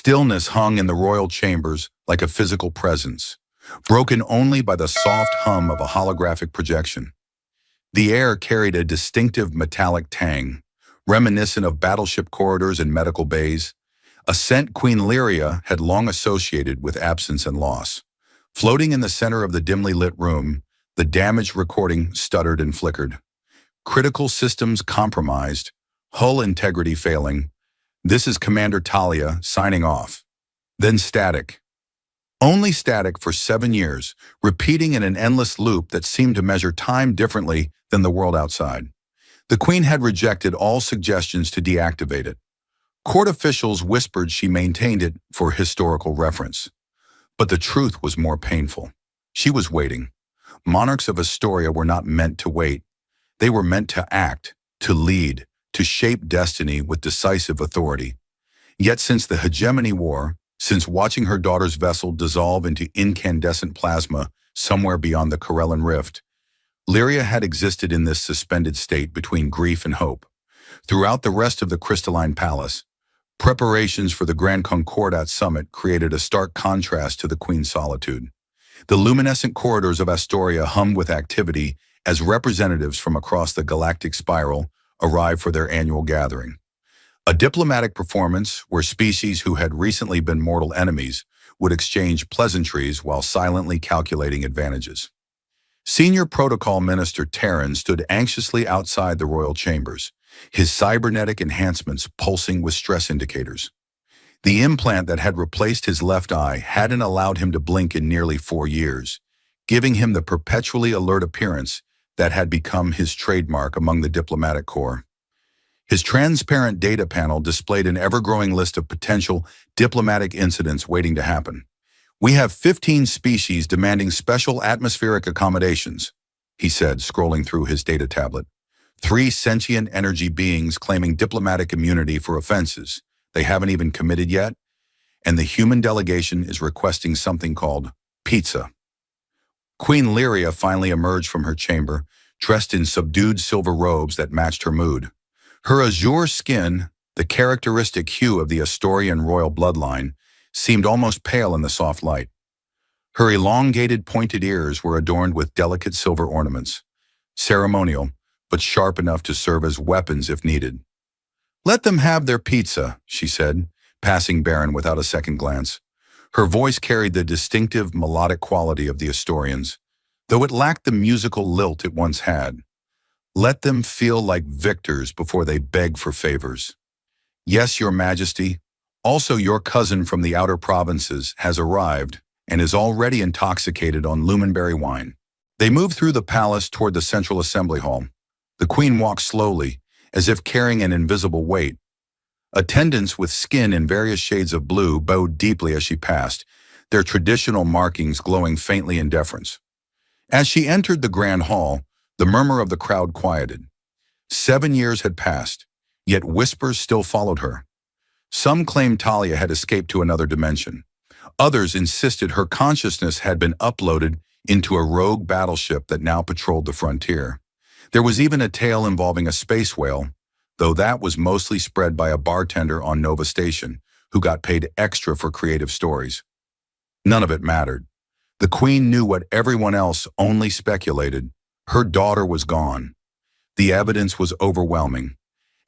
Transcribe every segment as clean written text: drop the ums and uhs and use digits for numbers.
Stillness hung in the royal chambers like a physical presence, broken only by the soft hum of a holographic projection. The air carried a distinctive metallic tang, reminiscent of battleship corridors and medical bays, a scent Queen Lyria had long associated with absence and loss. Floating in the center of the dimly lit room, the damaged recording stuttered and flickered. Critical systems compromised, hull integrity failing. This is Commander Talia signing off. Then static. Only static for 7 years, repeating in an endless loop that seemed to measure time differently than the world outside. The Queen had rejected all suggestions to deactivate it. Court officials whispered she maintained it for historical reference. But the truth was more painful. She was waiting. Monarchs of Astoria were not meant to wait. They were meant to act, to lead, to shape destiny with decisive authority. Yet since the Hegemony War, since watching her daughter's vessel dissolve into incandescent plasma somewhere beyond the Corellan Rift, Lyria had existed in this suspended state between grief and hope. Throughout the rest of the Crystalline Palace, preparations for the Grand Concordat Summit created a stark contrast to the Queen's solitude. The luminescent corridors of Astoria hummed with activity as representatives from across the galactic spiral arrived for their annual gathering. A diplomatic performance where species who had recently been mortal enemies would exchange pleasantries while silently calculating advantages. Senior Protocol Minister Terran stood anxiously outside the royal chambers, his cybernetic enhancements pulsing with stress indicators. The implant that had replaced his left eye hadn't allowed him to blink in nearly 4 years, giving him the perpetually alert appearance that had become his trademark among the diplomatic corps. His transparent data panel displayed an ever-growing list of potential diplomatic incidents waiting to happen. "We have 15 species demanding special atmospheric accommodations," he said, scrolling through his data tablet. 3 sentient energy beings claiming diplomatic immunity for offenses they haven't even committed yet, and the human delegation is requesting something called pizza. Queen Lyria finally emerged from her chamber, dressed in subdued silver robes that matched her mood. Her azure skin, the characteristic hue of the Astorian royal bloodline, seemed almost pale in the soft light. Her elongated, pointed ears were adorned with delicate silver ornaments, ceremonial, but sharp enough to serve as weapons if needed. "Let them have their pizza," she said, passing Baron without a second glance. Her voice carried the distinctive melodic quality of the Astorians, though it lacked the musical lilt it once had. "Let them feel like victors before they beg for favors. Yes, Your Majesty, also your cousin from the outer provinces has arrived and is already intoxicated on lumenberry wine." They moved through the palace toward the central assembly hall. The Queen walked slowly, as if carrying an invisible weight. Attendants with skin in various shades of blue bowed deeply as she passed, their traditional markings glowing faintly in deference. As she entered the grand hall, the murmur of the crowd quieted. 7 years had passed, yet whispers still followed her. Some claimed Talia had escaped to another dimension. Others insisted her consciousness had been uploaded into a rogue battleship that now patrolled the frontier. There was even a tale involving a space whale, though that was mostly spread by a bartender on Nova Station, who got paid extra for creative stories. None of it mattered. The Queen knew what everyone else only speculated. Her daughter was gone. The evidence was overwhelming,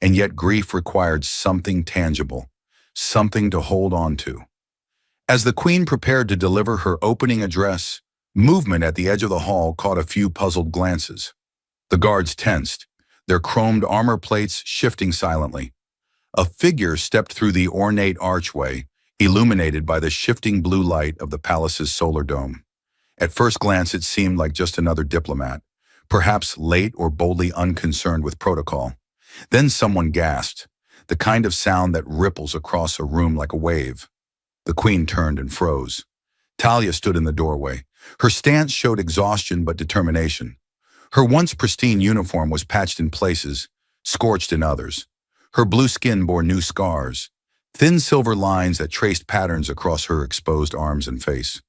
and yet grief required something tangible, something to hold on to. As the Queen prepared to deliver her opening address, movement at the edge of the hall caught a few puzzled glances. The guards tensed, their chromed armor plates shifting silently. A figure stepped through the ornate archway, illuminated by the shifting blue light of the palace's solar dome. At first glance, it seemed like just another diplomat, perhaps late or boldly unconcerned with protocol. Then someone gasped, the kind of sound that ripples across a room like a wave. The Queen turned and froze. Talia stood in the doorway. Her stance showed exhaustion but determination. Her once pristine uniform was patched in places, scorched in others. Her blue skin bore new scars, thin silver lines that traced patterns across her exposed arms and face.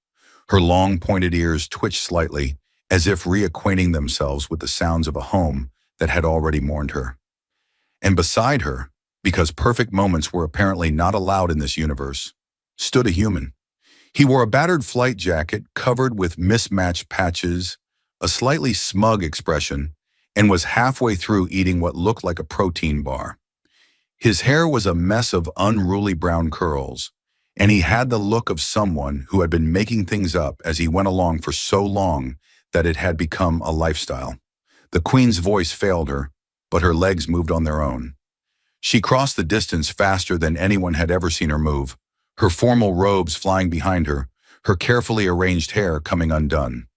Her long, pointed ears twitched slightly, as if reacquainting themselves with the sounds of a home that had already mourned her. And beside her, because perfect moments were apparently not allowed in this universe, stood a human. He wore a battered flight jacket covered with mismatched patches, a slightly smug expression, and was halfway through eating what looked like a protein bar. His hair was a mess of unruly brown curls, and he had the look of someone who had been making things up as he went along for so long that it had become a lifestyle. The queen's voice failed her, but her legs moved on their own. She crossed the distance faster than anyone had ever seen her move, her formal robes flying behind her, her carefully arranged hair coming undone.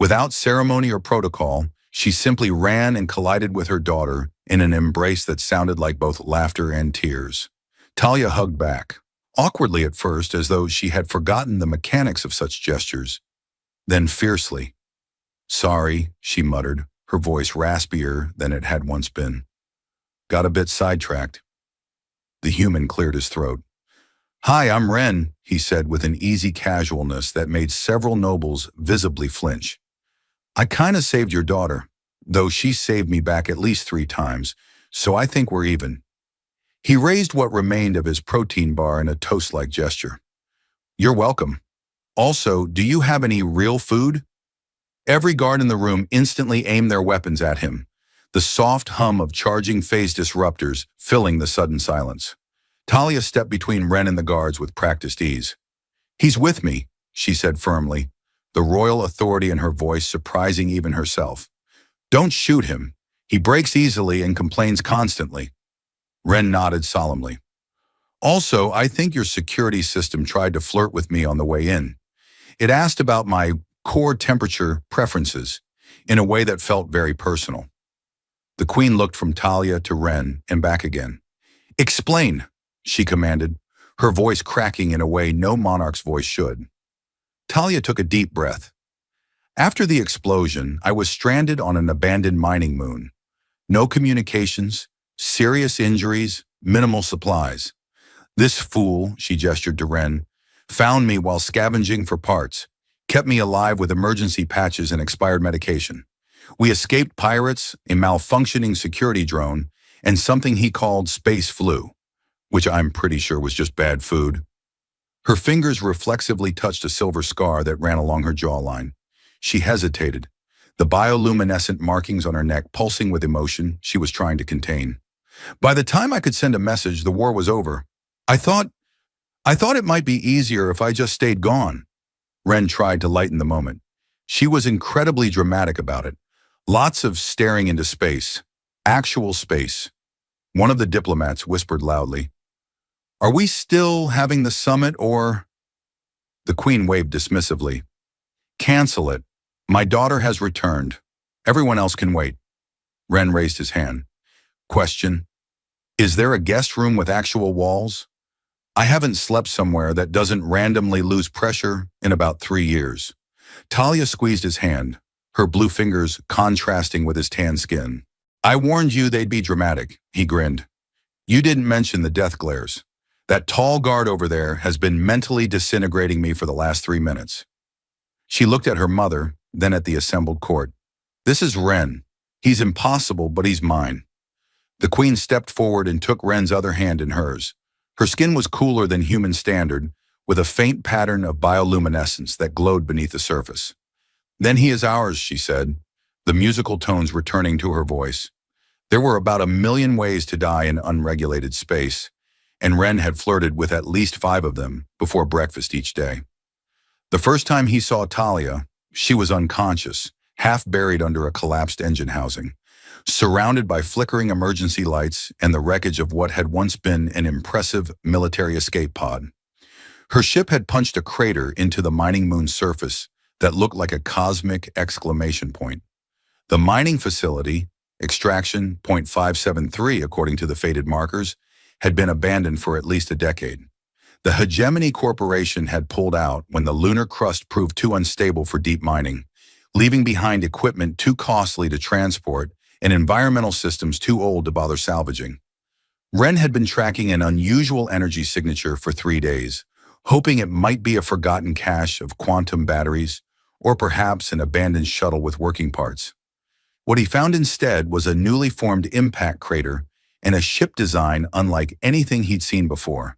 Without ceremony or protocol, she simply ran and collided with her daughter in an embrace that sounded like both laughter and tears. Talia hugged back, awkwardly at first as though she had forgotten the mechanics of such gestures, then fiercely. "Sorry," she muttered, her voice raspier than it had once been. "Got a bit sidetracked." The human cleared his throat. "Hi, I'm Ren," he said with an easy casualness that made several nobles visibly flinch. "I kinda saved your daughter, though she saved me back at least 3 times, so I think we're even." He raised what remained of his protein bar in a toast-like gesture. "You're welcome. Also, do you have any real food?" Every guard in the room instantly aimed their weapons at him, the soft hum of charging phase disruptors filling the sudden silence. Talia stepped between Ren and the guards with practiced ease. "He's with me," she said firmly, the royal authority in her voice surprising even herself. "Don't shoot him. He breaks easily and complains constantly." Ren nodded solemnly. "Also, I think your security system tried to flirt with me on the way in. It asked about my core temperature preferences in a way that felt very personal." The queen looked from Talia to Ren and back again. "Explain," she commanded, her voice cracking in a way no monarch's voice should. Talia took a deep breath. "After the explosion, I was stranded on an abandoned mining moon. No communications, serious injuries, minimal supplies. This fool," she gestured to Ren, "found me while scavenging for parts, kept me alive with emergency patches and expired medication. We escaped pirates, a malfunctioning security drone, and something he called space flu, which I'm pretty sure was just bad food." Her fingers reflexively touched a silver scar that ran along her jawline. She hesitated, the bioluminescent markings on her neck pulsing with emotion she was trying to contain. "By the time I could send a message, the war was over. I thought it might be easier if I just stayed gone." Ren tried to lighten the moment. She was incredibly dramatic about it. Lots of staring into space. Actual space. One of the diplomats whispered loudly, "Are we still having the summit or—" The queen waved dismissively. "Cancel it. My daughter has returned. Everyone else can wait." Ren raised his hand. "Question. Is there a guest room with actual walls? I haven't slept somewhere that doesn't randomly lose pressure in about 3 years." Talia squeezed his hand, her blue fingers contrasting with his tan skin. "I warned you they'd be dramatic," he grinned. "You didn't mention the death glares. That tall guard over there has been mentally disintegrating me for the last 3 minutes." She looked at her mother, then at the assembled court. "This is Ren. He's impossible, but he's mine." The queen stepped forward and took Ren's other hand in hers. Her skin was cooler than human standard, with a faint pattern of bioluminescence that glowed beneath the surface. "Then he is ours," she said, the musical tones returning to her voice. There were about 1,000,000 ways to die in unregulated space, and Ren had flirted with at least 5 of them before breakfast each day. The first time he saw Talia, she was unconscious, half buried under a collapsed engine housing, surrounded by flickering emergency lights and the wreckage of what had once been an impressive military escape pod. Her ship had punched a crater into the mining moon's surface that looked like a cosmic exclamation point. The mining facility, extraction .573 according to the faded markers, had been abandoned for at least a decade. The Hegemony Corporation had pulled out when the lunar crust proved too unstable for deep mining, leaving behind equipment too costly to transport and environmental systems too old to bother salvaging. Ren had been tracking an unusual energy signature for 3 days, hoping it might be a forgotten cache of quantum batteries or perhaps an abandoned shuttle with working parts. What he found instead was a newly formed impact crater and a ship design unlike anything he'd seen before.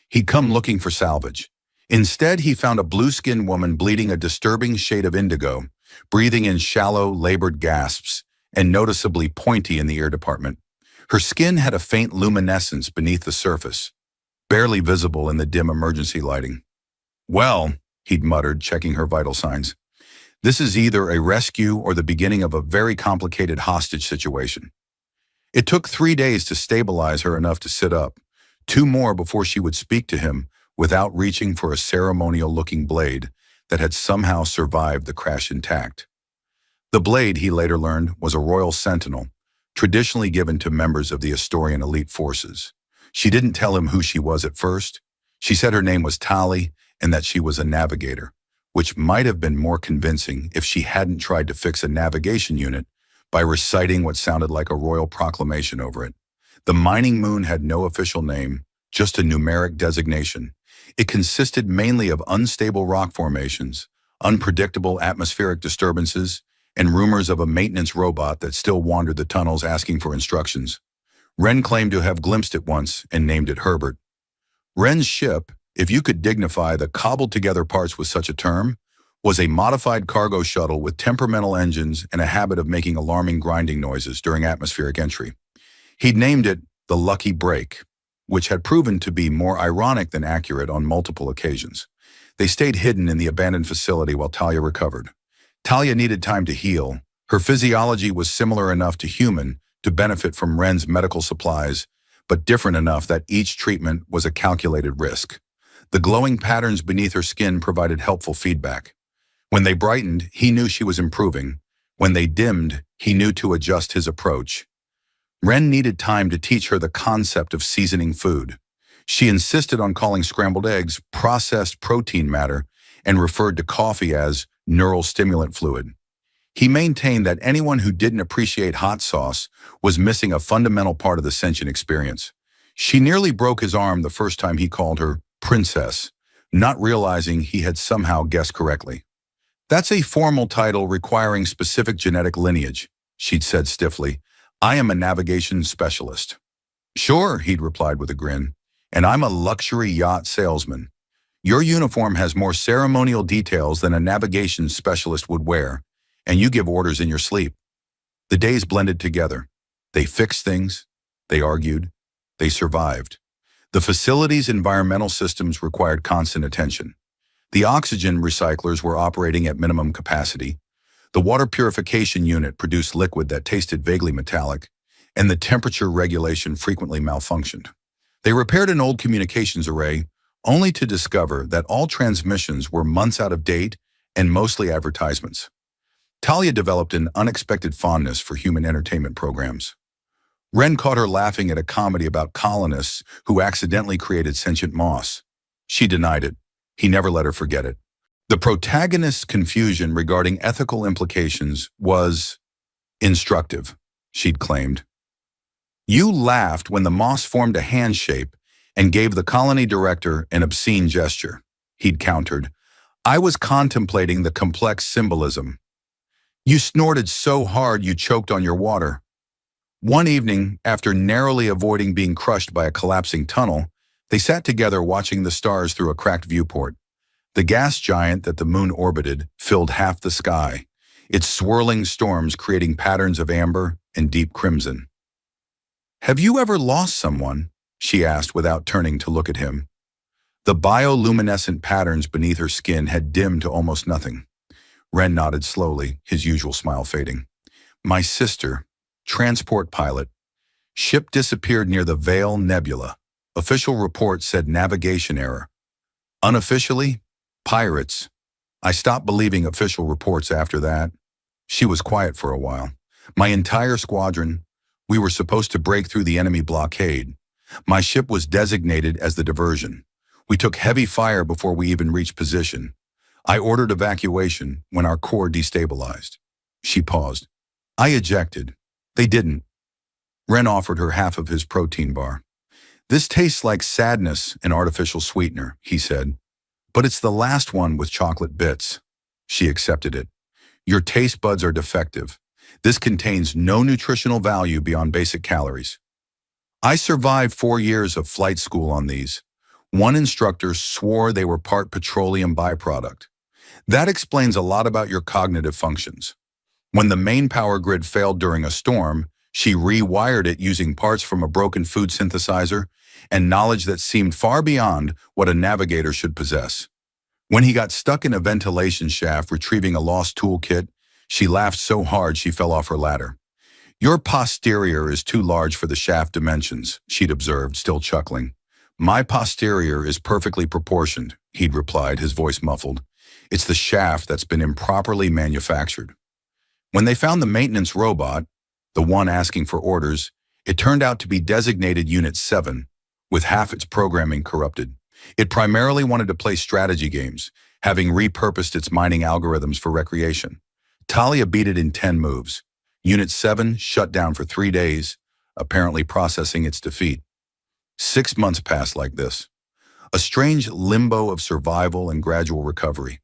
He'd come looking for salvage. Instead, he found a blue-skinned woman bleeding a disturbing shade of indigo, breathing in shallow, labored gasps, and noticeably pointy in the ear department. Her skin had a faint luminescence beneath the surface, barely visible in the dim emergency lighting. "Well," he'd muttered, checking her vital signs, "this is either a rescue or the beginning of a very complicated hostage situation." It took 3 days to stabilize her enough to sit up, 2 more before she would speak to him without reaching for a ceremonial-looking blade that had somehow survived the crash intact. The blade, he later learned, was a royal sentinel, traditionally given to members of the Astorian elite forces. She didn't tell him who she was at first. She said her name was Tali and that she was a navigator, which might have been more convincing if she hadn't tried to fix a navigation unit by reciting what sounded like a royal proclamation over it. The mining moon had no official name, just a numeric designation. It consisted mainly of unstable rock formations, unpredictable atmospheric disturbances, and rumors of a maintenance robot that still wandered the tunnels asking for instructions. Wren claimed to have glimpsed it once and named it Herbert. Wren's ship, if you could dignify the cobbled-together parts with such a term, was a modified cargo shuttle with temperamental engines and a habit of making alarming grinding noises during atmospheric entry. He'd named it the Lucky Break, which had proven to be more ironic than accurate on multiple occasions. They stayed hidden in the abandoned facility while Talia recovered. Talia needed time to heal. Her physiology was similar enough to human to benefit from Wren's medical supplies, but different enough that each treatment was a calculated risk. The glowing patterns beneath her skin provided helpful feedback. When they brightened, he knew she was improving. When they dimmed, he knew to adjust his approach. Wren needed time to teach her the concept of seasoning food. She insisted on calling scrambled eggs processed protein matter and referred to coffee as neural stimulant fluid. He maintained that anyone who didn't appreciate hot sauce was missing a fundamental part of the sentient experience. She nearly broke his arm the first time he called her princess, not realizing he had somehow guessed correctly. "That's a formal title requiring specific genetic lineage," she'd said stiffly. "I am a navigation specialist." "Sure," he'd replied with a grin, "and I'm a luxury yacht salesman. Your uniform has more ceremonial details than a navigation specialist would wear, and you give orders in your sleep." The days blended together. They fixed things, they argued, they survived. The facility's environmental systems required constant attention. The oxygen recyclers were operating at minimum capacity. The water purification unit produced liquid that tasted vaguely metallic, and the temperature regulation frequently malfunctioned. They repaired an old communications array, only to discover that all transmissions were months out of date and mostly advertisements. Talia developed an unexpected fondness for human entertainment programs. Wren caught her laughing at a comedy about colonists who accidentally created sentient moss. She denied it. He never let her forget it. The protagonist's confusion regarding ethical implications was instructive, she'd claimed. "You laughed when the moss formed a hand shape and gave the colony director an obscene gesture," he'd countered. "I was contemplating the complex symbolism. You snorted so hard you choked on your water." One evening, after narrowly avoiding being crushed by a collapsing tunnel, they sat together watching the stars through a cracked viewport. The gas giant that the moon orbited filled half the sky, its swirling storms creating patterns of amber and deep crimson. "Have you ever lost someone?" she asked without turning to look at him. The bioluminescent patterns beneath her skin had dimmed to almost nothing. Wren nodded slowly, his usual smile fading. "My sister, transport pilot. Ship disappeared near the Vale Nebula. Official report said navigation error. Unofficially, pirates. I stopped believing official reports after that." She was quiet for a while. "My entire squadron, we were supposed to break through the enemy blockade. My ship was designated as the diversion. We took heavy fire before we even reached position. I ordered evacuation when our core destabilized." She paused. "I ejected. They didn't." Wren offered her half of his protein bar. "This tastes like sadness and artificial sweetener," he said. "But it's the last one with chocolate bits." She accepted it. "Your taste buds are defective. This contains no nutritional value beyond basic calories." "I survived 4 years of flight school on these. One instructor swore they were part petroleum byproduct. That explains a lot about your cognitive functions. When the main power grid failed during a storm, she rewired it using parts from a broken food synthesizer and knowledge that seemed far beyond what a navigator should possess. When he got stuck in a ventilation shaft retrieving a lost toolkit, she laughed so hard she fell off her ladder. Your posterior is too large for the shaft dimensions, she'd observed, still chuckling. My posterior is perfectly proportioned, he'd replied, his voice muffled. It's the shaft that's been improperly manufactured. When they found the maintenance robot, the one asking for orders, it turned out to be designated Unit 7, with half its programming corrupted. It primarily wanted to play strategy games, having repurposed its mining algorithms for recreation. Talia beat it in 10 moves. Unit 7 shut down for 3 days, apparently processing its defeat. 6 months passed like this, a strange limbo of survival and gradual recovery.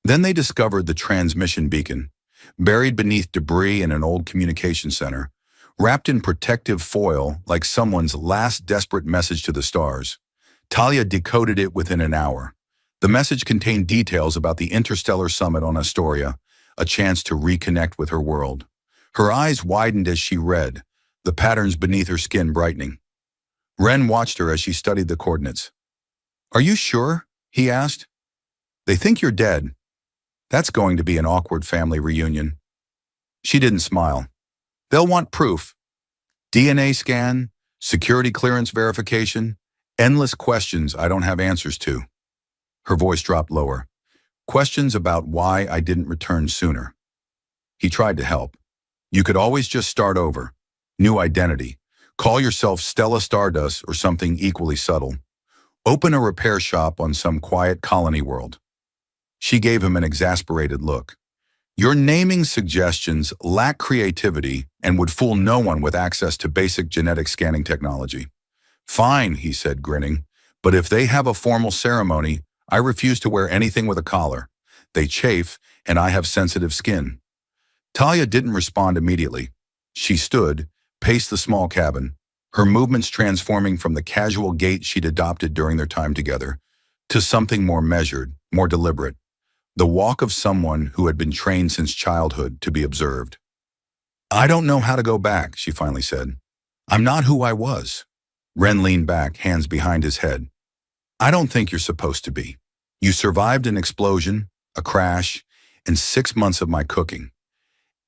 Then they discovered the transmission beacon, buried beneath debris in an old communication center, wrapped in protective foil like someone's last desperate message to the stars. Talia decoded it within an hour. The message contained details about the interstellar summit on Astoria, a chance to reconnect with her world. Her eyes widened as she read, the patterns beneath her skin brightening. Ren watched her as she studied the coordinates. "Are you sure?" he asked. "They think you're dead. That's going to be an awkward family reunion." She didn't smile. "They'll want proof. DNA scan, security clearance verification, endless questions I don't have answers to." Her voice dropped lower. "Questions about why I didn't return sooner." He tried to help. "You could always just start over. New identity. Call yourself Stella Stardust or something equally subtle. Open a repair shop on some quiet colony world." She gave him an exasperated look. "Your naming suggestions lack creativity and would fool no one with access to basic genetic scanning technology." "Fine," he said, grinning, "but if they have a formal ceremony, I refuse to wear anything with a collar. They chafe, and I have sensitive skin." Talia didn't respond immediately. She stood, paced the small cabin, her movements transforming from the casual gait she'd adopted during their time together to something more measured, more deliberate. The walk of someone who had been trained since childhood to be observed. "I don't know how to go back," she finally said. "I'm not who I was." Ren leaned back, hands behind his head. "I don't think you're supposed to be. You survived an explosion, a crash, and 6 months of my cooking.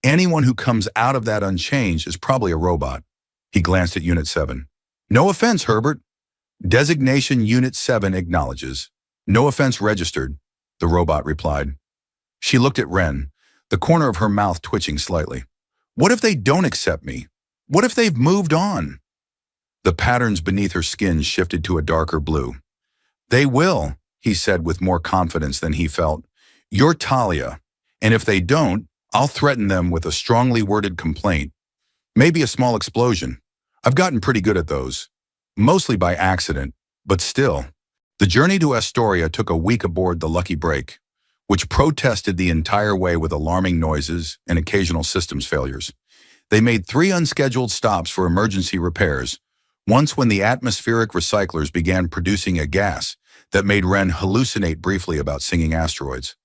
Anyone who comes out of that unchanged is probably a robot." He glanced at Unit 7. "No offense, Herbert. Designation Unit 7 acknowledges. No offense registered," the robot replied. She looked at Ren, the corner of her mouth twitching slightly. "What if they don't accept me? What if they've moved on?" The patterns beneath her skin shifted to a darker blue. "They will," he said with more confidence than he felt. "You're Talia, and if they don't, I'll threaten them with a strongly worded complaint. Maybe a small explosion. I've gotten pretty good at those. Mostly by accident, but still." The journey to Astoria took a week aboard the Lucky Break, which protested the entire way with alarming noises and occasional systems failures. They made 3 unscheduled stops for emergency repairs, once when the atmospheric recyclers began producing a gas that made Ren hallucinate briefly about singing asteroids.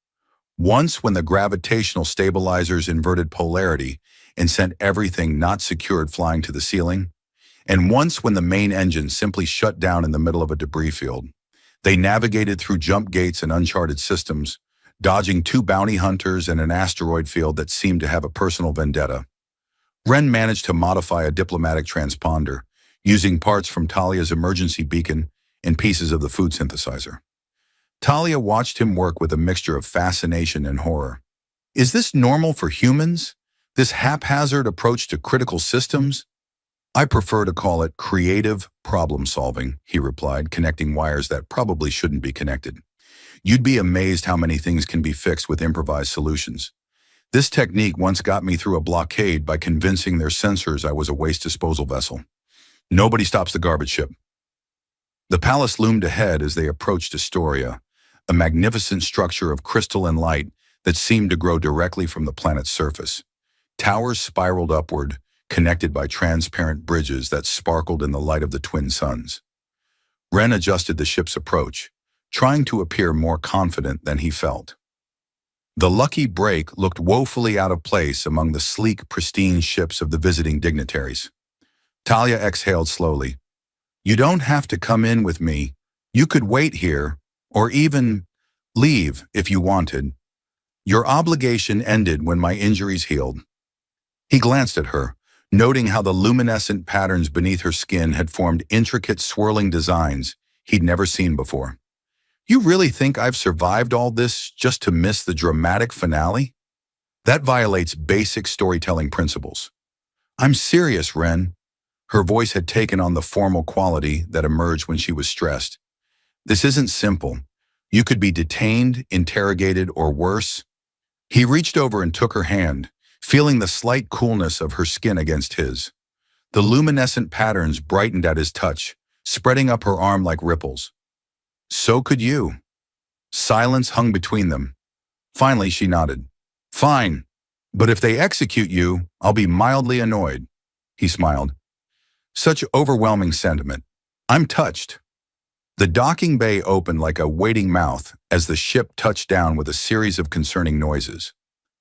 Once when the gravitational stabilizers inverted polarity and sent everything not secured flying to the ceiling. And once when the main engine simply shut down in the middle of a debris field. They navigated through jump gates and uncharted systems, dodging 2 bounty hunters and an asteroid field that seemed to have a personal vendetta. Ren managed to modify a diplomatic transponder, using parts from Talia's emergency beacon and pieces of the food synthesizer. Talia watched him work with a mixture of fascination and horror. "Is this normal for humans? This haphazard approach to critical systems?" "I prefer to call it creative problem solving," he replied, connecting wires that probably shouldn't be connected. "You'd be amazed how many things can be fixed with improvised solutions. This technique once got me through a blockade by convincing their sensors I was a waste disposal vessel. Nobody stops the garbage ship." The palace loomed ahead as they approached Astoria, a magnificent structure of crystal and light that seemed to grow directly from the planet's surface. Towers spiraled upward, connected by transparent bridges that sparkled in the light of the twin suns. Ren adjusted the ship's approach, trying to appear more confident than he felt. The Lucky Break looked woefully out of place among the sleek, pristine ships of the visiting dignitaries. Talia exhaled slowly. You don't have to come in with me. You could wait here, or even leave if you wanted. Your obligation ended when my injuries healed. He glanced at her, noting how the luminescent patterns beneath her skin had formed intricate swirling designs he'd never seen before. You really think I've survived all this just to miss the dramatic finale? That violates basic storytelling principles. I'm serious, Ren. Her voice had taken on the formal quality that emerged when she was stressed. This isn't simple. You could be detained, interrogated, or worse. He reached over and took her hand, feeling the slight coolness of her skin against his. The luminescent patterns brightened at his touch, spreading up her arm like ripples. So could you. Silence hung between them. Finally, she nodded. Fine, but if they execute you, I'll be mildly annoyed. He smiled. Such overwhelming sentiment. I'm touched. The docking bay opened like a waiting mouth as the ship touched down with a series of concerning noises.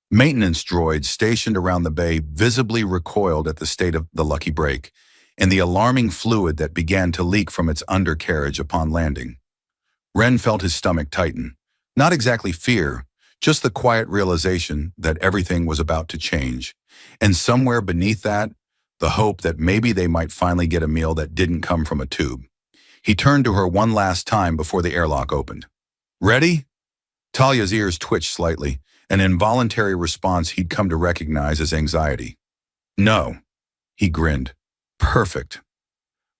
Maintenance droids stationed around the bay visibly recoiled at the state of the Lucky Break and the alarming fluid that began to leak from its undercarriage upon landing. Ren felt his stomach tighten. Not exactly fear, just the quiet realization that everything was about to change. And somewhere beneath that, the hope that maybe they might finally get a meal that didn't come from a tube. He turned to her one last time before the airlock opened. Ready? Talia's ears twitched slightly, an involuntary response he'd come to recognize as anxiety. No. He grinned. Perfect.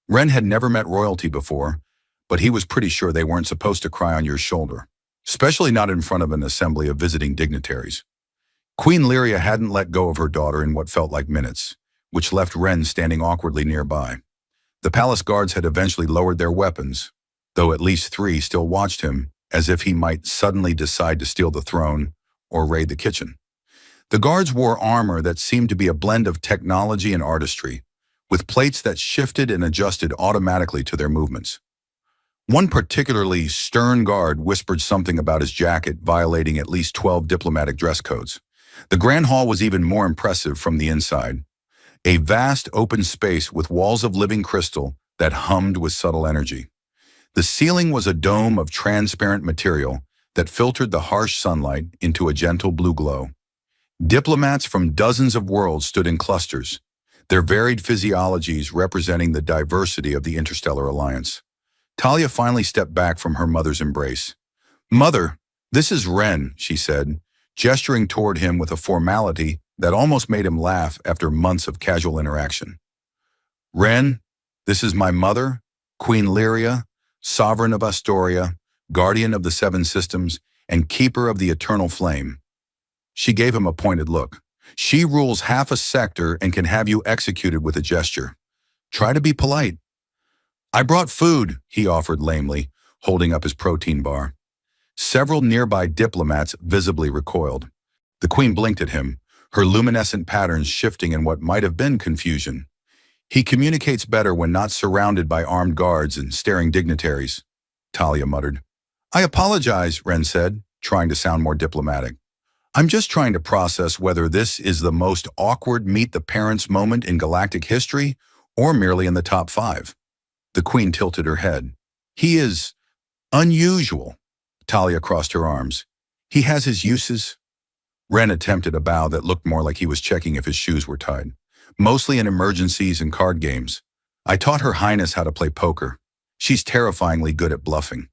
Ren had never met royalty before, but he was pretty sure they weren't supposed to cry on your shoulder, especially not in front of an assembly of visiting dignitaries. Queen Lyria hadn't let go of her daughter in what felt like minutes, which left Ren standing awkwardly nearby. The palace guards had eventually lowered their weapons, though at least 3 still watched him, as if he might suddenly decide to steal the throne or raid the kitchen. The guards wore armor that seemed to be a blend of technology and artistry, with plates that shifted and adjusted automatically to their movements. One particularly stern guard whispered something about his jacket violating at least 12 diplomatic dress codes. The Grand Hall was even more impressive from the inside. A vast open space with walls of living crystal that hummed with subtle energy. The ceiling was a dome of transparent material that filtered the harsh sunlight into a gentle blue glow. Diplomats from dozens of worlds stood in clusters, their varied physiologies representing the diversity of the interstellar alliance. Talia finally stepped back from her mother's embrace. Mother, this is Ren, she said, gesturing toward him with a formality that almost made him laugh after months of casual interaction. Ren, this is my mother, Queen Lyria, sovereign of Astoria, guardian of the 7 systems, and keeper of the eternal flame. She gave him a pointed look. She rules half a sector and can have you executed with a gesture. Try to be polite. I brought food, he offered lamely, holding up his protein bar. Several nearby diplomats visibly recoiled. The queen blinked at him, her luminescent patterns shifting in what might have been confusion. He communicates better when not surrounded by armed guards and staring dignitaries, Talia muttered. I apologize, Ren said, trying to sound more diplomatic. I'm just trying to process whether this is the most awkward meet-the-parents moment in galactic history or merely in the top 5. The queen tilted her head. He is unusual. Talia crossed her arms. He has his uses. Ren attempted a bow that looked more like he was checking if his shoes were tied. Mostly in emergencies and card games. I taught Her Highness how to play poker. She's terrifyingly good at bluffing.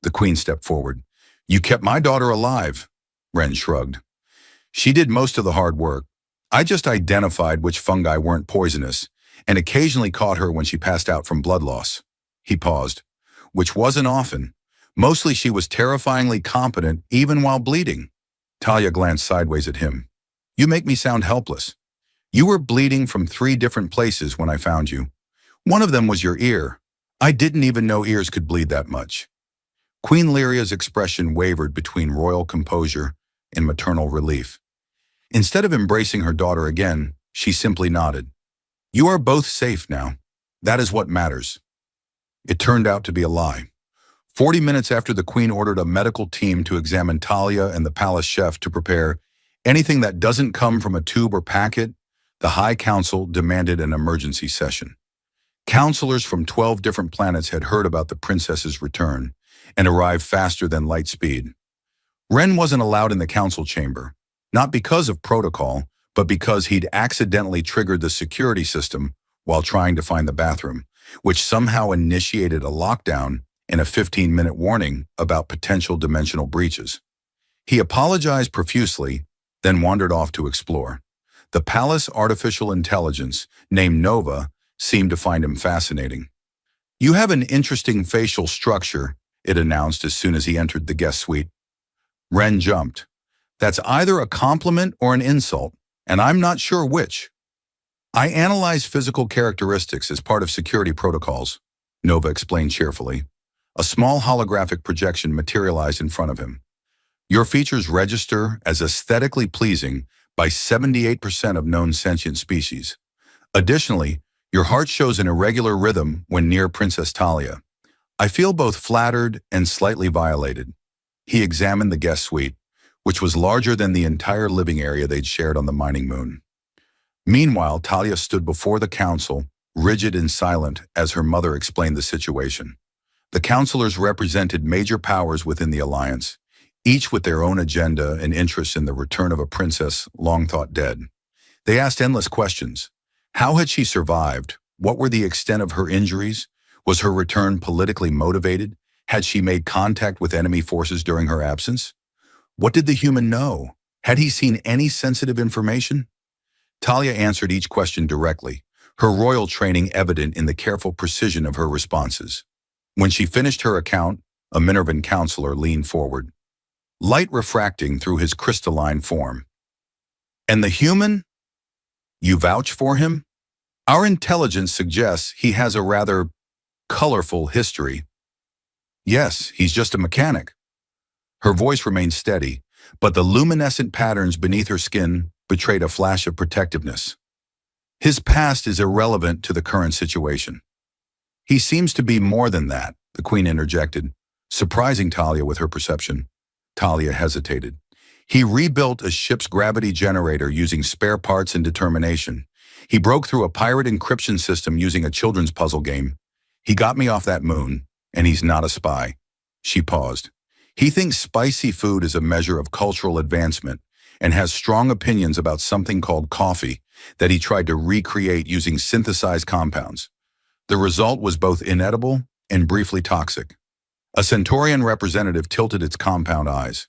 The queen stepped forward. You kept my daughter alive. Ren shrugged. She did most of the hard work. I just identified which fungi weren't poisonous and occasionally caught her when she passed out from blood loss. He paused. Which wasn't often. Mostly she was terrifyingly competent even while bleeding. Talia glanced sideways at him. You make me sound helpless. You were bleeding from 3 different places when I found you. One of them was your ear. I didn't even know ears could bleed that much. Queen Lyria's expression wavered between royal composure and maternal relief. Instead of embracing her daughter again, she simply nodded. You are both safe now. That is what matters. It turned out to be a lie. 40 minutes after the queen ordered a medical team to examine Talia and the palace chef to prepare anything that doesn't come from a tube or packet, the High Council demanded an emergency session. Counselors from 12 different planets had heard about the princess's return and arrived faster than light speed. Ren wasn't allowed in the council chamber, not because of protocol, but because he'd accidentally triggered the security system while trying to find the bathroom, which somehow initiated a lockdown and a 15-minute warning about potential dimensional breaches. He apologized profusely, then wandered off to explore. The palace artificial intelligence, named Nova, seemed to find him fascinating. "You have an interesting facial structure," it announced as soon as he entered the guest suite. Ren jumped. "That's either a compliment or an insult, and I'm not sure which." "I analyze physical characteristics as part of security protocols," Nova explained cheerfully. A small holographic projection materialized in front of him. "Your features register as aesthetically pleasing by 78% of known sentient species. Additionally, your heart shows an irregular rhythm when near Princess Talia. I feel both flattered and slightly violated." He examined the guest suite, which was larger than the entire living area they'd shared on the mining moon. Meanwhile, Talia stood before the council, rigid and silent as her mother explained the situation. The counselors represented major powers within the alliance, each with their own agenda and interest in the return of a princess long thought dead. They asked endless questions. How had she survived? What were the extent of her injuries? Was her return politically motivated? Had she made contact with enemy forces during her absence? What did the human know? Had he seen any sensitive information? Talia answered each question directly, her royal training evident in the careful precision of her responses. When she finished her account, a Minervan counselor leaned forward, light refracting through his crystalline form. "And the human? You vouch for him? Our intelligence suggests he has a rather colorful history." "Yes, he's just a mechanic." Her voice remained steady, but the luminescent patterns beneath her skin betrayed a flash of protectiveness. "His past is irrelevant to the current situation." "He seems to be more than that," the queen interjected, surprising Talia with her perception. Talia hesitated. "He rebuilt a ship's gravity generator using spare parts and determination. He broke through a pirate encryption system using a children's puzzle game. He got me off that moon, and he's not a spy." She paused. "He thinks spicy food is a measure of cultural advancement and has strong opinions about something called coffee that he tried to recreate using synthesized compounds. The result was both inedible and briefly toxic." A Centaurian representative tilted its compound eyes.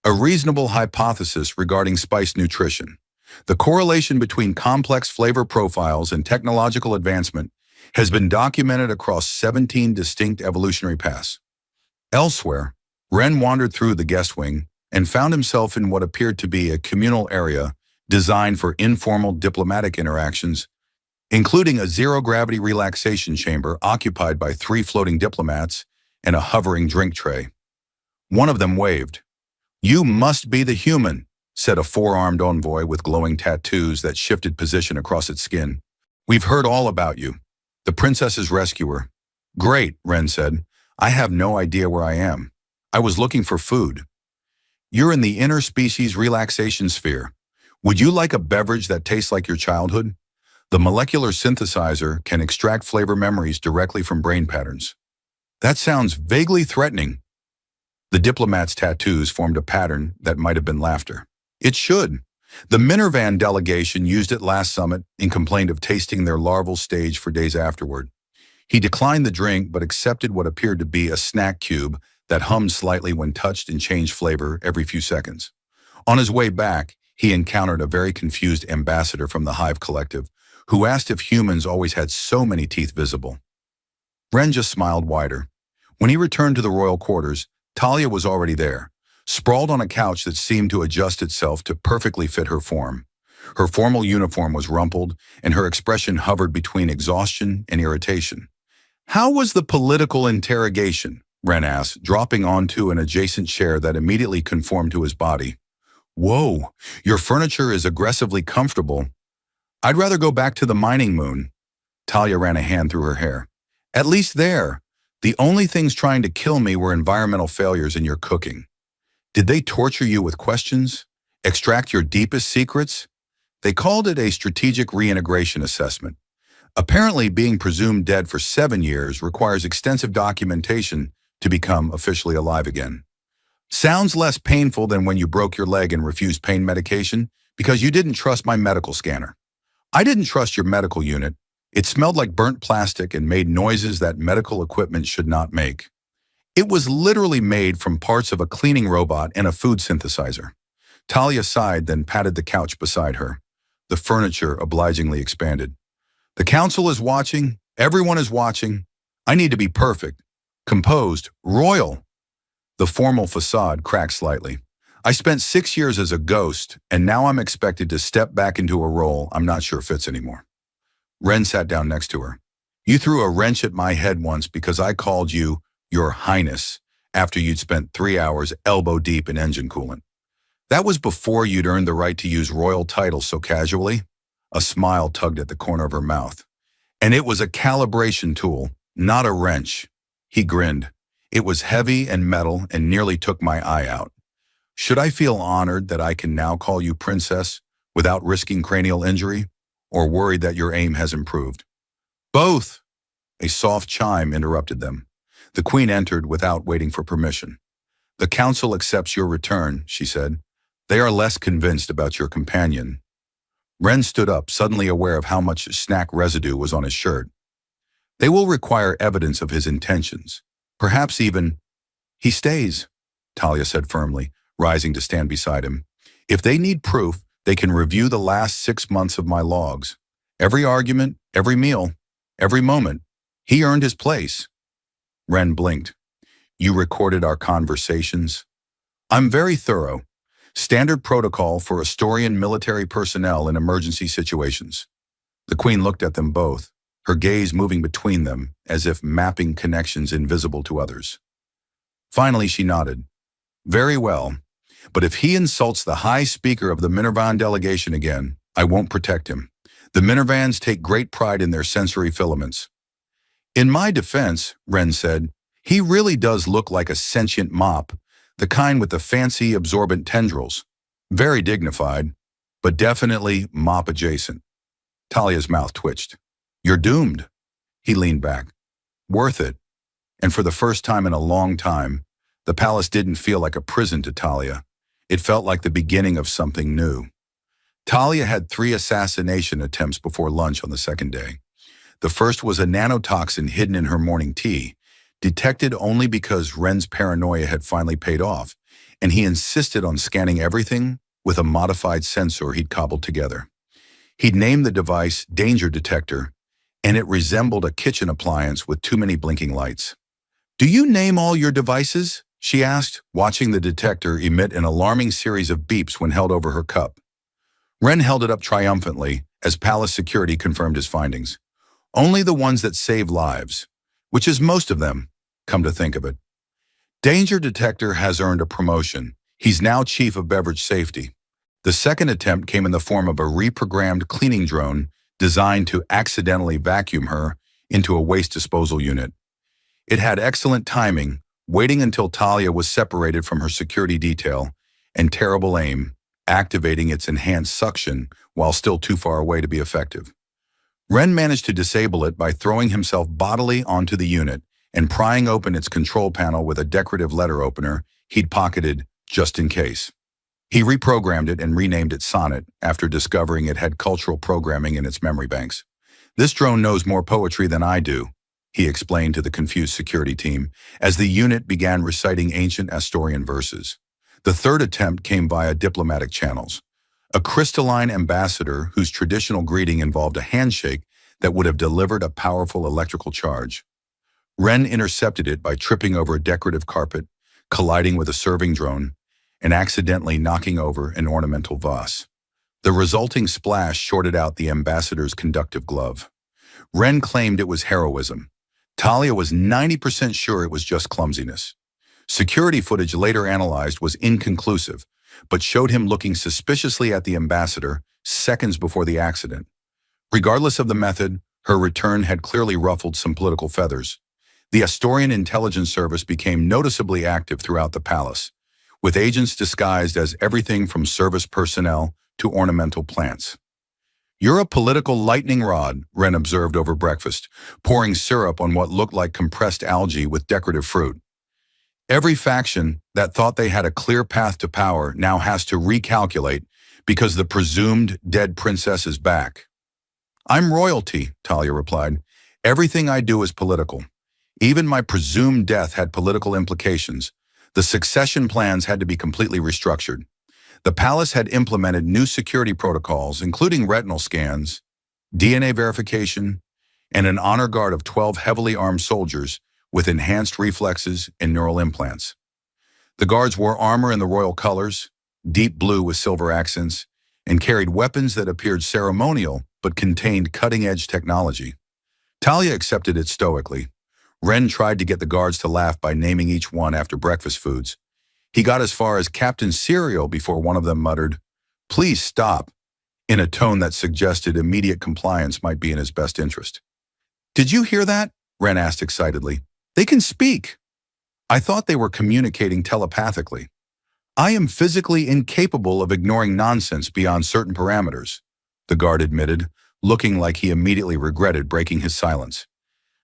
"A reasonable hypothesis regarding spice nutrition. The correlation between complex flavor profiles and technological advancement has been documented across 17 distinct evolutionary paths." Elsewhere, Ren wandered through the guest wing and found himself in what appeared to be a communal area designed for informal diplomatic interactions, including a zero-gravity relaxation chamber occupied by 3 floating diplomats and a hovering drink tray. One of them waved. "You must be the human," said a 4-armed envoy with glowing tattoos that shifted position across its skin. "We've heard all about you. The princess's rescuer." "Great," Ren said. "I have no idea where I am. I was looking for food." "You're in the interspecies relaxation sphere. Would you like a beverage that tastes like your childhood? The molecular synthesizer can extract flavor memories directly from brain patterns." "That sounds vaguely threatening." The diplomat's tattoos formed a pattern that might have been laughter. "It should. The Minervan delegation used it last summit and complained of tasting their larval stage for days afterward." He declined the drink but accepted what appeared to be a snack cube that hummed slightly when touched and changed flavor every few seconds. On his way back, he encountered a very confused ambassador from the Hive Collective who asked if humans always had so many teeth visible. Ren just smiled wider. When he returned to the royal quarters, Talia was already there, sprawled on a couch that seemed to adjust itself to perfectly fit her form. Her formal uniform was rumpled, and her expression hovered between exhaustion and irritation. "How was the political interrogation?" Ren asked, dropping onto an adjacent chair that immediately conformed to his body. "Whoa, your furniture is aggressively comfortable. I'd rather go back to the mining moon." Talia ran a hand through her hair. At least there, the only things trying to kill me were environmental failures in your cooking. Did they torture you with questions? Extract your deepest secrets? They called it a strategic reintegration assessment. Apparently, being presumed dead for 7 years requires extensive documentation to become officially alive again. Sounds less painful than when you broke your leg and refused pain medication because you didn't trust my medical scanner. I didn't trust your medical unit. It smelled like burnt plastic and made noises that medical equipment should not make. It was literally made from parts of a cleaning robot and a food synthesizer. Talia sighed, then patted the couch beside her. The furniture obligingly expanded. The council is watching. Everyone is watching. I need to be perfect, composed, royal. The formal facade cracked slightly. I spent 6 years as a ghost, and now I'm expected to step back into a role I'm not sure fits anymore. Ren sat down next to her. You threw a wrench at my head once because I called you Your Highness after you'd spent 3 hours elbow deep in engine coolant. That was before you'd earned the right to use royal titles so casually. A smile tugged at the corner of her mouth. And it was a calibration tool, not a wrench. He grinned. It was heavy and metal and nearly took my eye out. Should I feel honored that I can now call you princess without risking cranial injury, or worried that your aim has improved? Both! A soft chime interrupted them. The queen entered without waiting for permission. The council accepts your return, she said. They are less convinced about your companion. Ren stood up, suddenly aware of how much snack residue was on his shirt. They will require evidence of his intentions. Perhaps even... He stays, Talia said firmly, rising to stand beside him. If they need proof, they can review the last 6 months of my logs. Every argument, every meal, every moment. He earned his place. Ren blinked. You recorded our conversations? I'm very thorough. Standard protocol for Astorian military personnel in emergency situations. The queen looked at them both, her gaze moving between them as if mapping connections invisible to others. Finally, she nodded. Very well, but if he insults the high speaker of the Minervan delegation again, I won't protect him. The Minervans take great pride in their sensory filaments. In my defense, Ren said, he really does look like a sentient mop, the kind with the fancy absorbent tendrils. Very dignified, but definitely mop adjacent. Talia's mouth twitched. You're doomed. He leaned back. Worth it. And for the first time in a long time, the palace didn't feel like a prison to Talia. It felt like the beginning of something new. Talia had 3 assassination attempts before lunch on the second day. The first was a nanotoxin hidden in her morning tea, detected only because Ren's paranoia had finally paid off, and he insisted on scanning everything with a modified sensor he'd cobbled together. He'd named the device Danger Detector, and it resembled a kitchen appliance with too many blinking lights. Do you name all your devices? She asked, watching the detector emit an alarming series of beeps when held over her cup. Ren held it up triumphantly as palace security confirmed his findings. Only the ones that save lives, which is most of them, come to think of it. Danger Detector has earned a promotion. He's now chief of beverage safety. The second attempt came in the form of a reprogrammed cleaning drone designed to accidentally vacuum her into a waste disposal unit. It had excellent timing, waiting until Talia was separated from her security detail, and terrible aim, activating its enhanced suction while still too far away to be effective. Ren managed to disable it by throwing himself bodily onto the unit and prying open its control panel with a decorative letter opener he'd pocketed just in case. He reprogrammed it and renamed it Sonnet after discovering it had cultural programming in its memory banks. This drone knows more poetry than I do, he explained to the confused security team as the unit began reciting ancient Astorian verses. The third attempt came via diplomatic channels. A crystalline ambassador whose traditional greeting involved a handshake that would have delivered a powerful electrical charge. Ren intercepted it by tripping over a decorative carpet, colliding with a serving drone, and accidentally knocking over an ornamental vase. The resulting splash shorted out the ambassador's conductive glove. Ren claimed it was heroism. Talia was 90% sure it was just clumsiness. Security footage later analyzed was inconclusive, but showed him looking suspiciously at the ambassador seconds before the accident. Regardless of the method, Her return had clearly ruffled some political feathers. The Astorian intelligence service became noticeably active throughout the palace, with agents disguised as everything from service personnel to ornamental plants. "You're a political lightning rod," Wren observed over breakfast, pouring syrup on what looked like compressed algae with decorative fruit. "Every faction that thought they had a clear path to power now has to recalculate because the presumed dead princess is back." "I'm royalty," Talia replied. "Everything I do is political. Even my presumed death had political implications. The succession plans had to be completely restructured. The palace had implemented new security protocols, including retinal scans, DNA verification, and an honor guard of 12 heavily armed soldiers with enhanced reflexes and neural implants. The guards wore armor in the royal colors, deep blue with silver accents, and carried weapons that appeared ceremonial but contained cutting-edge technology. Talia accepted it stoically. Wren tried to get the guards to laugh by naming each one after breakfast foods. He got as far as Captain Cereal before one of them muttered, "Please stop," in a tone that suggested immediate compliance might be in his best interest. "Did you hear that?" Wren asked excitedly. "They can speak." "I thought they were communicating telepathically." "I am physically incapable of ignoring nonsense beyond certain parameters," the guard admitted, looking like he immediately regretted breaking his silence.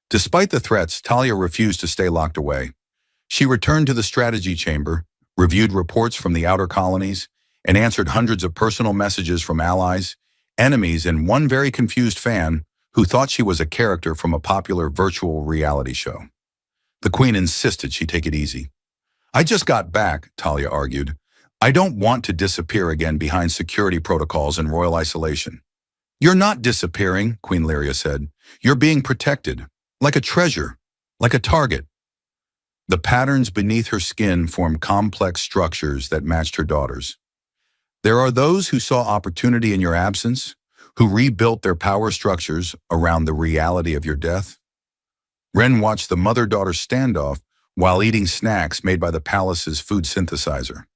Despite the threats, Talia refused to stay locked away. She returned to the strategy chamber, reviewed reports from the outer colonies, and answered hundreds of personal messages from allies, enemies, and one very confused fan who thought she was a character from a popular virtual reality show. The Queen insisted she take it easy. "I just got back," Talia argued. "I don't want to disappear again behind security protocols and royal isolation." "You're not disappearing," Queen Lyria said. "You're being protected. Like a treasure, like a target." The patterns beneath her skin formed complex structures that matched her daughter's. "There are those who saw opportunity in your absence, who rebuilt their power structures around the reality of your death." Wren watched the mother-daughter standoff while eating snacks made by the palace's food synthesizer.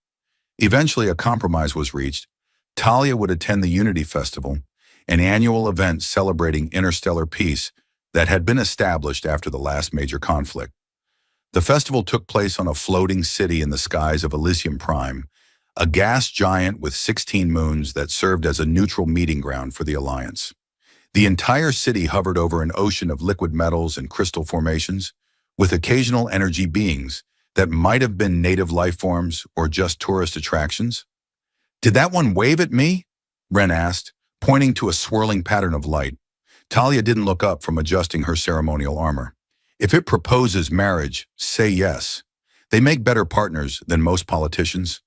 Eventually, a compromise was reached. Talia would attend the Unity Festival, an annual event celebrating interstellar peace that had been established after the last major conflict. The festival took place on a floating city in the skies of Elysium Prime, a gas giant with 16 moons that served as a neutral meeting ground for the Alliance. The entire city hovered over an ocean of liquid metals and crystal formations, with occasional energy beings that might have been native life forms or just tourist attractions. "Did that one wave at me?" Wren asked, pointing to a swirling pattern of light. Talia didn't look up from adjusting her ceremonial armor. "If it proposes marriage, say yes. They make better partners than most politicians."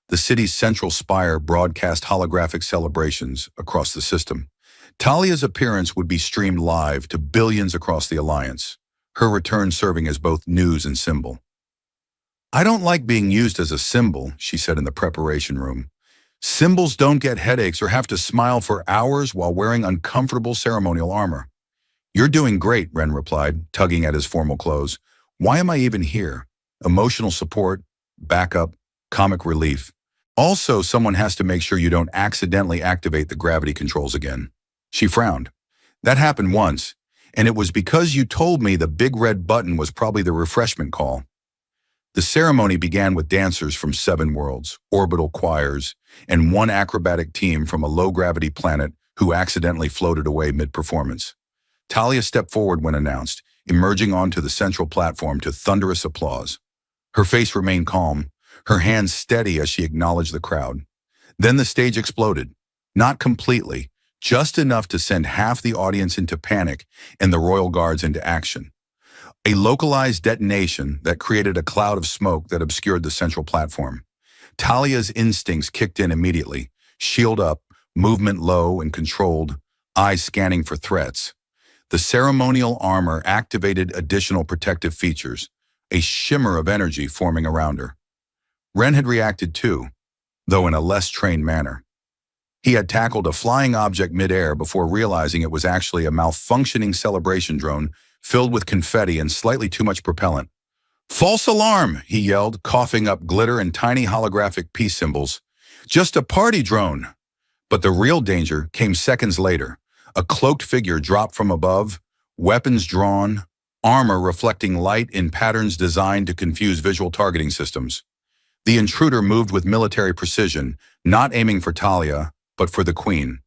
The city's central spire broadcast holographic celebrations across the system. Talia's appearance would be streamed live to billions across the Alliance, her return serving as both news and symbol. "I don't like being used as a symbol," she said in the preparation room. "Symbols don't get headaches or have to smile for hours while wearing uncomfortable ceremonial armor." "You're doing great," Wren replied, tugging at his formal clothes. "Why am I even here? Emotional support, backup, comic relief. Also, someone has to make sure you don't accidentally activate the gravity controls again." She frowned. "That happened once, and it was because you told me the big red button was probably the refreshment call." The ceremony began with dancers from 7 worlds, orbital choirs, and one acrobatic team from a low-gravity planet who accidentally floated away mid-performance. Talia stepped forward when announced, emerging onto the central platform to thunderous applause. Her face remained calm, her hands steady as she acknowledged the crowd. Then the stage exploded. Not completely, just enough to send half the audience into panic and the royal guards into action. A localized detonation that created a cloud of smoke that obscured the central platform. Talia's instincts kicked in immediately, shield up, movement low and controlled, eyes scanning for threats. The ceremonial armor activated additional protective features, a shimmer of energy forming around her. Wren had reacted too, though in a less trained manner. He had tackled a flying object midair before realizing it was actually a malfunctioning celebration drone filled with confetti and slightly too much propellant. "False alarm," he yelled, coughing up glitter and tiny holographic peace symbols. "Just a party drone." But the real danger came seconds later. A cloaked figure dropped from above, weapons drawn, armor reflecting light in patterns designed to confuse visual targeting systems. The intruder moved with military precision, not aiming for Talia, but for the queen.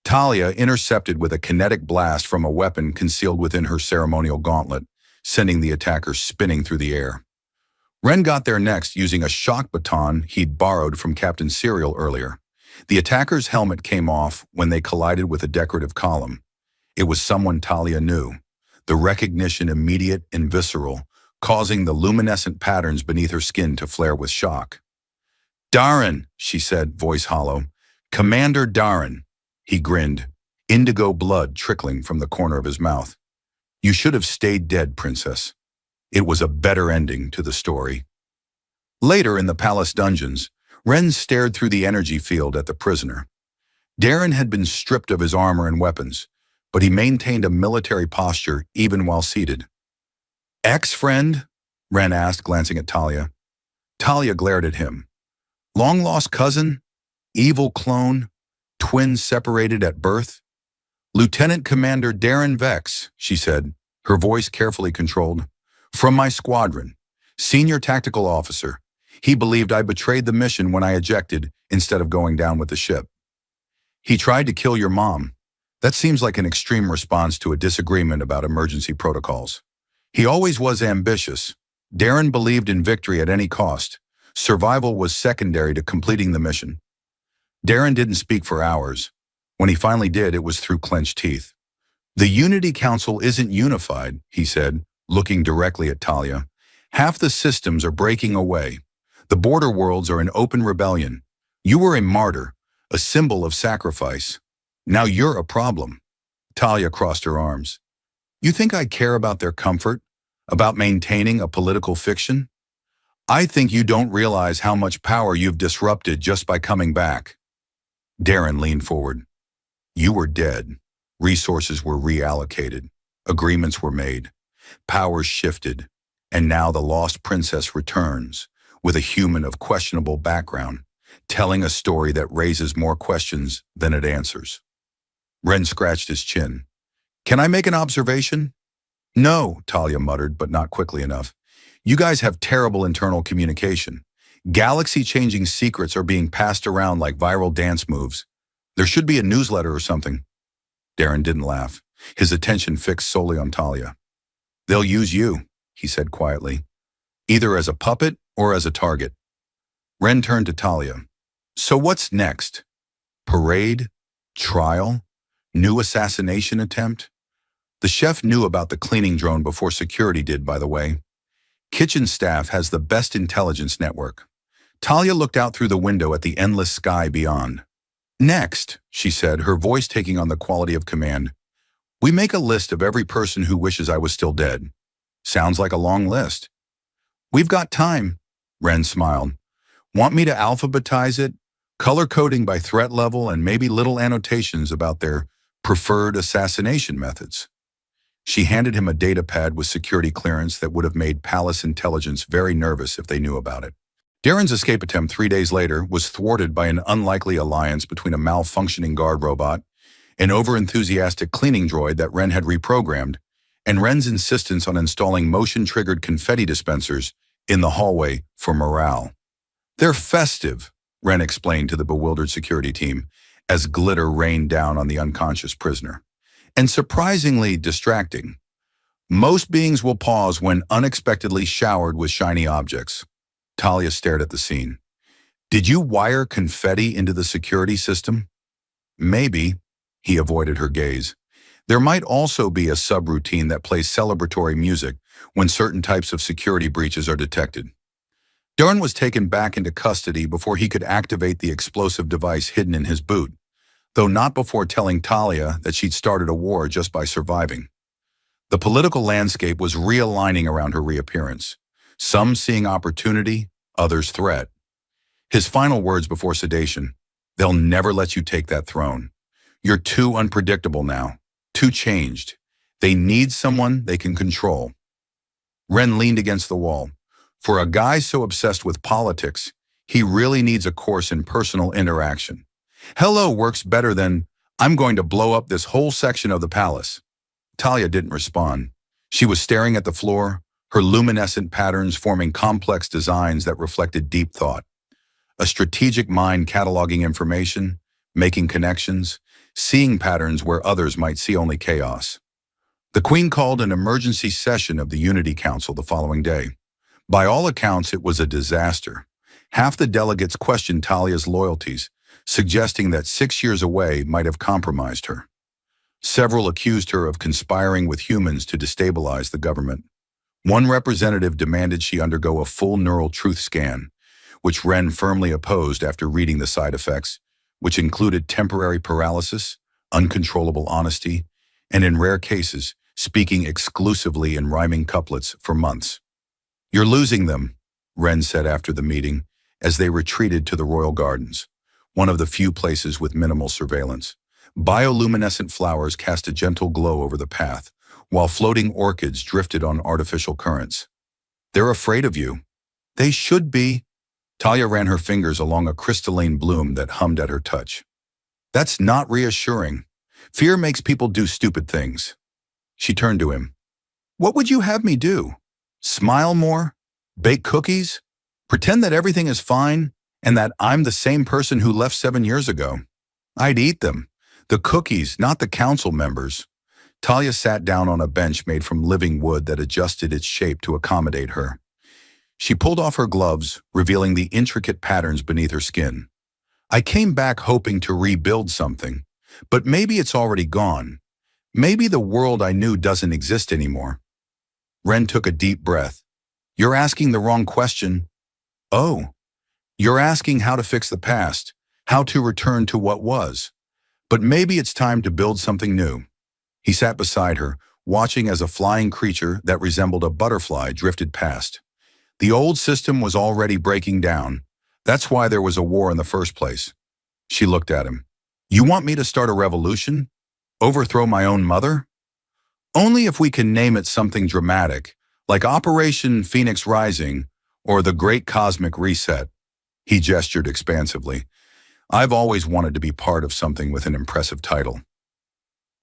Talia intercepted with a kinetic blast from a weapon concealed within her ceremonial gauntlet, sending the attacker spinning through the air. Ren got there next using a shock baton he'd borrowed from Captain Serial earlier. The attacker's helmet came off when they collided with a decorative column. It was someone Talia knew, the recognition immediate and visceral, causing the luminescent patterns beneath her skin to flare with shock. "Darren," she said, voice hollow. "Commander Darren." He grinned, indigo blood trickling from the corner of his mouth. "You should have stayed dead, princess." It was a better ending to the story. Later in the palace dungeons, Ren stared through the energy field at the prisoner. Darren had been stripped of his armor and weapons, but he maintained a military posture even while seated. "Ex-friend?" Ren asked, glancing at Talia. Talia glared at him. "Long-lost cousin? Evil clone? Twins separated at birth?" "Lieutenant Commander Darren Vex," she said, her voice carefully controlled. "From my squadron. Senior tactical officer. He believed I betrayed the mission when I ejected instead of going down with the ship." "He tried to kill your mom. That seems like an extreme response to a disagreement about emergency protocols." "He always was ambitious. Darren believed in victory at any cost. Survival was secondary to completing the mission." Darren didn't speak for hours. When he finally did, it was through clenched teeth. "The Unity Council isn't unified," he said, looking directly at Talia. "Half the systems are breaking away. The border worlds are in open rebellion. You were a martyr, a symbol of sacrifice. Now you're a problem." Talia crossed her arms. "You think I care about their comfort? About maintaining a political fiction? I think you don't realize how much power you've disrupted just by coming back." Darren leaned forward. "You were dead. Resources were reallocated. Agreements were made. Powers shifted. And now the lost princess returns, with a human of questionable background, telling a story that raises more questions than it answers." Ren scratched his chin. "Can I make an observation?" "No," Talia muttered, but not quickly enough. "You guys have terrible internal communication. Galaxy-changing secrets are being passed around like viral dance moves. There should be a newsletter or something." Darren didn't laugh, his attention fixed solely on Talia. "They'll use you," he said quietly, "either as a puppet or as a target." Ren turned to Talia. "So what's next? Parade? Trial? New assassination attempt?" The chef knew about the cleaning drone before security did, by the way. Kitchen staff has the best intelligence network. Talia looked out through the window at the endless sky beyond. "Next," she said, her voice taking on the quality of command, "we make a list of every person who wishes I was still dead." Sounds like a long list. "We've got time," Ren smiled. "Want me to alphabetize it? Color coding by threat level and maybe little annotations about their preferred assassination methods." She handed him a data pad with security clearance that would have made palace intelligence very nervous if they knew about it. Darren's escape attempt 3 days later was thwarted by an unlikely alliance between a malfunctioning guard robot, an overenthusiastic cleaning droid that Ren had reprogrammed, and Ren's insistence on installing motion-triggered confetti dispensers in the hallway for morale. "They're festive," Ren explained to the bewildered security team, as glitter rained down on the unconscious prisoner. "And surprisingly distracting. Most beings will pause when unexpectedly showered with shiny objects." Talia stared at the scene. "Did you wire confetti into the security system?" "Maybe." He avoided her gaze. "There might also be a subroutine that plays celebratory music when certain types of security breaches are detected." Darren was taken back into custody before he could activate the explosive device hidden in his boot, though not before telling Talia that she'd started a war just by surviving. The political landscape was realigning around her reappearance, some seeing opportunity, others threat. His final words before sedation: "They'll never let you take that throne. You're too unpredictable now, too changed. They need someone they can control." Ren leaned against the wall. For a guy so obsessed with politics, he really needs a course in personal interaction. "Hello" works better than I'm going to blow up this whole section of the palace. Talia didn't respond. She was staring at the floor, her luminescent patterns forming complex designs that reflected deep thought. A strategic mind cataloging information, making connections, seeing patterns where others might see only chaos. The Queen called an emergency session of the Unity Council the following day. By all accounts, it was a disaster. Half the delegates questioned Talia's loyalties, suggesting that 6 years away might have compromised her. Several accused her of conspiring with humans to destabilize the government. One representative demanded she undergo a full neural truth scan, which Wren firmly opposed after reading the side effects, which included temporary paralysis, uncontrollable honesty, and in rare cases, speaking exclusively in rhyming couplets for months. "You're losing them," Wren said after the meeting, as they retreated to the royal gardens, one of the few places with minimal surveillance. Bioluminescent flowers cast a gentle glow over the path, while floating orchids drifted on artificial currents. "They're afraid of you." "They should be." Talia ran her fingers along a crystalline bloom that hummed at her touch. "That's not reassuring. Fear makes people do stupid things." She turned to him. "What would you have me do? Smile more? Bake cookies? Pretend that everything is fine and that I'm the same person who left 7 years ago? I'd eat them. The cookies, not the council members." Talia sat down on a bench made from living wood that adjusted its shape to accommodate her. She pulled off her gloves, revealing the intricate patterns beneath her skin. "I came back hoping to rebuild something, but maybe it's already gone. Maybe the world I knew doesn't exist anymore." Wren took a deep breath. "You're asking the wrong question." "Oh, you're asking how to fix the past, how to return to what was. But maybe it's time to build something new." He sat beside her, watching as a flying creature that resembled a butterfly drifted past. The old system was already breaking down. That's why there was a war in the first place. She looked at him. "You want me to start a revolution? Overthrow my own mother?" "Only if we can name it something dramatic, like Operation Phoenix Rising or the Great Cosmic Reset." He gestured expansively. "I've always wanted to be part of something with an impressive title."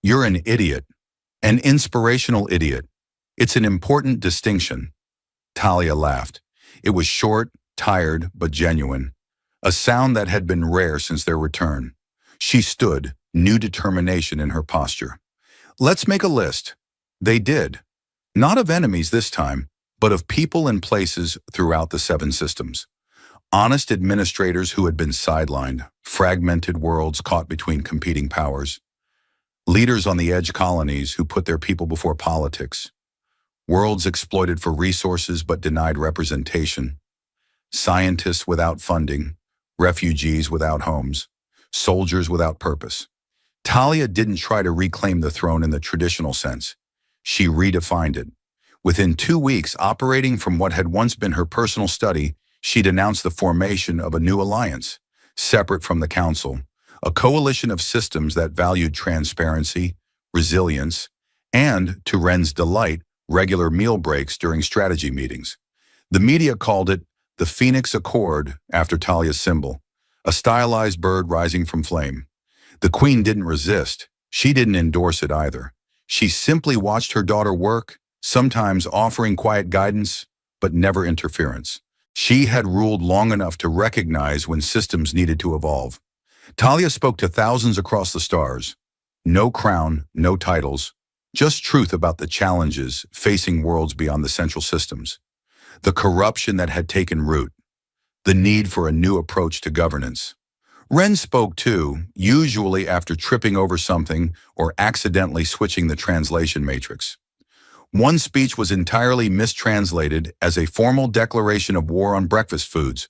"You're an idiot. An inspirational idiot. It's an important distinction." Talia laughed. It was short, tired, but genuine. A sound that had been rare since their return. She stood, new determination in her posture. "Let's make a list." They did. Not of enemies this time, but of people and places throughout the 7 systems. Honest administrators who had been sidelined, fragmented worlds caught between competing powers. Leaders on the edge colonies who put their people before politics. Worlds exploited for resources but denied representation. Scientists without funding, refugees without homes, soldiers without purpose. Talia didn't try to reclaim the throne in the traditional sense. She redefined it. Within 2 weeks, operating from what had once been her personal study, she'd announced the formation of a new alliance, separate from the council, a coalition of systems that valued transparency, resilience, and, to Wren's delight, regular meal breaks during strategy meetings. The media called it the Phoenix Accord after Talia's symbol, a stylized bird rising from flame. The Queen didn't resist. She didn't endorse it either. She simply watched her daughter work, sometimes offering quiet guidance, but never interference. She had ruled long enough to recognize when systems needed to evolve. Talia spoke to thousands across the stars. No crown, no titles, just truth about the challenges facing worlds beyond the central systems. The corruption that had taken root. The need for a new approach to governance. Wren spoke too, usually after tripping over something or accidentally switching the translation matrix. One speech was entirely mistranslated as a formal declaration of war on breakfast foods,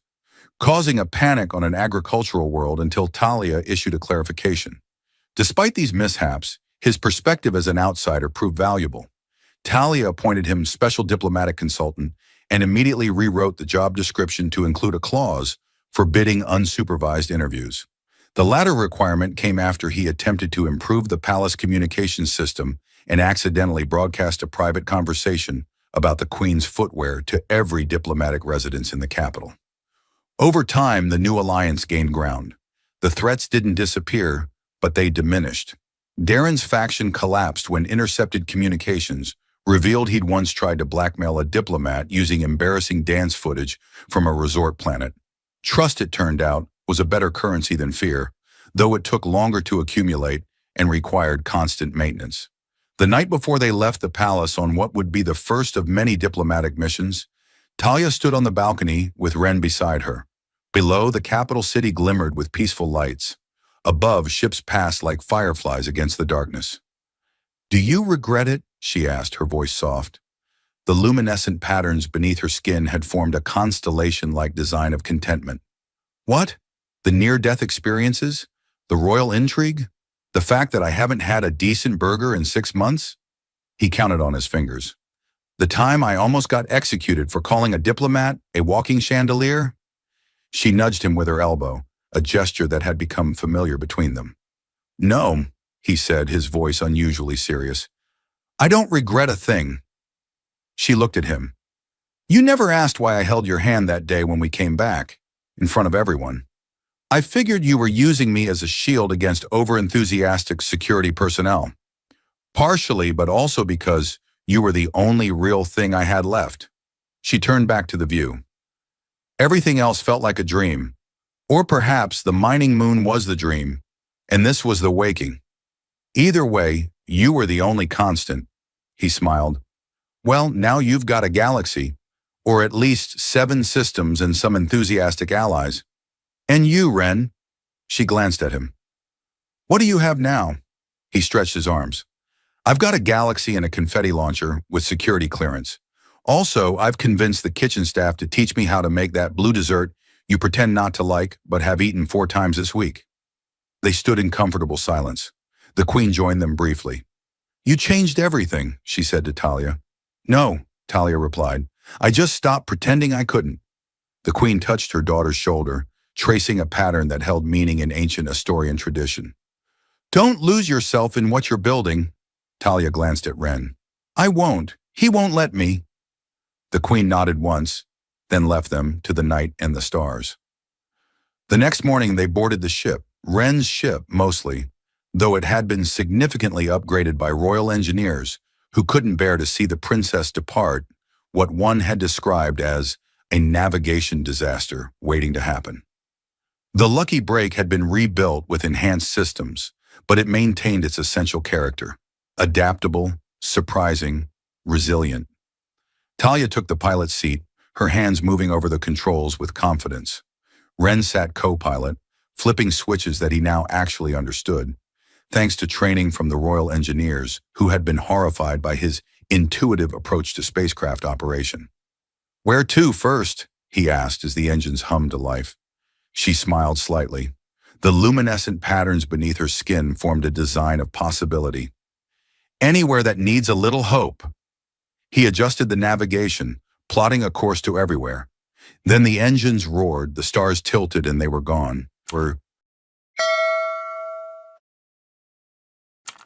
causing a panic on an agricultural world until Talia issued a clarification. Despite these mishaps, his perspective as an outsider proved valuable. Talia appointed him special diplomatic consultant and immediately rewrote the job description to include a clause forbidding unsupervised interviews. The latter requirement came after he attempted to improve the palace communications system and accidentally broadcast a private conversation about the Queen's footwear to every diplomatic residence in the capital. Over time, the new alliance gained ground. The threats didn't disappear, but they diminished. Darren's faction collapsed when intercepted communications revealed he'd once tried to blackmail a diplomat using embarrassing dance footage from a resort planet. Trust, it turned out, was a better currency than fear, though it took longer to accumulate and required constant maintenance. The night before they left the palace on what would be the first of many diplomatic missions, Talia stood on the balcony with Ren beside her. Below, the capital city glimmered with peaceful lights. Above, ships passed like fireflies against the darkness. "Do you regret it?" she asked, her voice soft. The luminescent patterns beneath her skin had formed a constellation-like design of contentment. "What? The near-death experiences? The royal intrigue? The fact that I haven't had a decent burger in 6 months?" He counted on his fingers. "The time I almost got executed for calling a diplomat a walking chandelier?" She nudged him with her elbow, a gesture that had become familiar between them. "No," he said, his voice unusually serious. "I don't regret a thing." She looked at him. "You never asked why I held your hand that day when we came back, in front of everyone. I figured you were using me as a shield against over-enthusiastic security personnel. Partially, but also because you were the only real thing I had left." She turned back to the view. Everything else felt like a dream. Or perhaps the mining moon was the dream, and this was the waking. Either way, you were the only constant. He smiled. "Well, now you've got a galaxy, or at least 7 systems and some enthusiastic allies. And you, Ren." She glanced at him. "What do you have now?" He stretched his arms. "I've got a galaxy and a confetti launcher with security clearance. Also, I've convinced the kitchen staff to teach me how to make that blue dessert you pretend not to like but have eaten 4 times this week." They stood in comfortable silence. The Queen joined them briefly. "You changed everything," she said to Talia. "No," Talia replied. "I just stopped pretending I couldn't." The Queen touched her daughter's shoulder, tracing a pattern that held meaning in ancient Astorian tradition. "Don't lose yourself in what you're building." Talia glanced at Ren. "I won't. He won't let me." The Queen nodded once, then left them to the night and the stars. The next morning they boarded the ship, Ren's ship mostly, though it had been significantly upgraded by royal engineers who couldn't bear to see the princess depart, what one had described as a navigation disaster waiting to happen. The Lucky Break had been rebuilt with enhanced systems, but it maintained its essential character: adaptable, surprising, resilient. Talia took the pilot's seat, her hands moving over the controls with confidence. Ren sat co-pilot, flipping switches that he now actually understood, thanks to training from the royal engineers who had been horrified by his intuitive approach to spacecraft operation. "Where to first?" he asked as the engines hummed to life. She smiled slightly. The luminescent patterns beneath her skin formed a design of possibility. "Anywhere that needs a little hope." He adjusted the navigation, plotting a course to everywhere. Then the engines roared, the stars tilted, and they were gone. For